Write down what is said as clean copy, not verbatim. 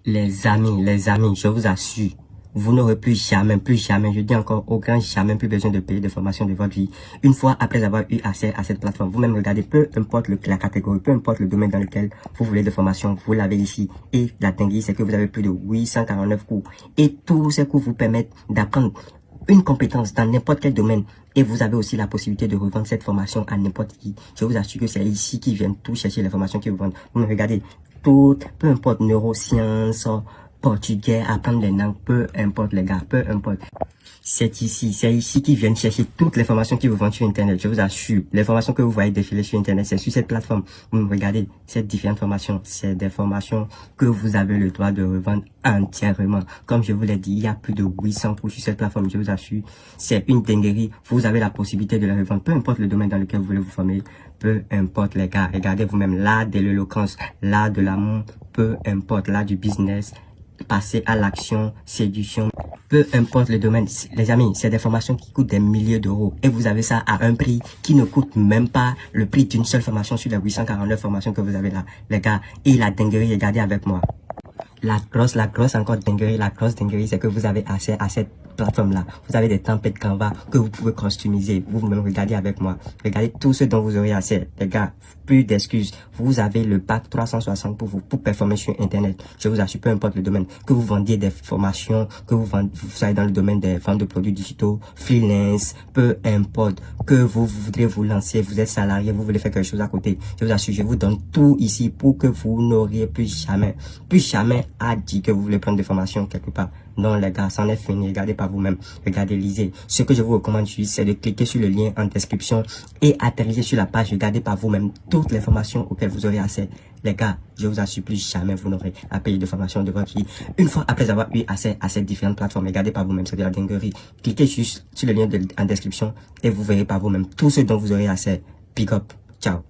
Les amis, je vous assure, vous n'aurez plus jamais, je dis encore aucun jamais plus besoin de payer de formation de votre vie. Une fois après avoir eu accès à cette plateforme, vous-même regardez, peu importe la catégorie, peu importe le domaine dans lequel vous voulez de formation, vous l'avez ici. Et la dinguerie, c'est que vous avez plus de 849 cours. Et tous ces cours vous permettent d'apprendre une compétence dans n'importe quel domaine. Et vous avez aussi la possibilité de revendre cette formation à n'importe qui. Je vous assure que c'est ici qu'ils viennent tout chercher les formations qu'ils vous vendent. Vous me regardez, tout, peu importe, neurosciences, portugais, apprendre les langues, peu importe les gars, peu importe. C'est ici qu'ils viennent chercher toutes les formations qu'ils vous vendent sur Internet. Je vous assure, les formations que vous voyez défiler sur Internet, c'est sur cette plateforme. Vous me regardez, ces différentes formations, c'est des formations que vous avez le droit de revendre entièrement. Comme je vous l'ai dit, il y a plus de 800 cours sur cette plateforme, je vous assure. C'est une dinguerie. Vous avez la possibilité de les revendre, peu importe le domaine dans lequel vous voulez vous former, peu importe les gars. Regardez vous-même, l'art de l'éloquence, l'art de l'amour, peu importe, l'art du business, passer à l'action, séduction, peu importe le domaine. Les amis, c'est des formations qui coûtent des milliers d'euros et vous avez ça à un prix qui ne coûte même pas le prix d'une seule formation sur les 849 formations que vous avez là, les gars. Et la dinguerie, regardez avec moi. La grosse encore dinguerie, la grosse dinguerie, c'est que vous avez accès à cette plateforme-là. Vous avez des templates Canva que vous pouvez customiser. Vous-même regardez avec moi. Regardez tout ce dont vous aurez accès. Les gars, plus d'excuses. Vous avez le pack 360 pour performer sur Internet. Je vous assure, peu importe le domaine. Que vous vendiez des formations, que vous soyez dans le domaine des ventes de produits digitaux, freelance, peu importe. Que vous voudrez vous lancer, vous êtes salarié, vous voulez faire quelque chose à côté. Je vous assure, je vous donne tout ici pour que vous n'auriez plus jamais à dire que vous voulez prendre des formations quelque part. Non les gars, c'en est fini, regardez par vous-même, regardez, lisez. Ce que je vous recommande juste, c'est de cliquer sur le lien en description et atterrir sur la page, regardez par vous-même toutes les formations auxquelles vous aurez accès. Les gars, je vous assure, plus jamais vous n'aurez à payer de formation de votre vie. Une fois après avoir eu accès à ces différentes plateformes, regardez par vous-même, c'est de la dinguerie. Cliquez juste sur le lien en description et vous verrez par vous-même tout ce dont vous aurez accès. Pick up, ciao.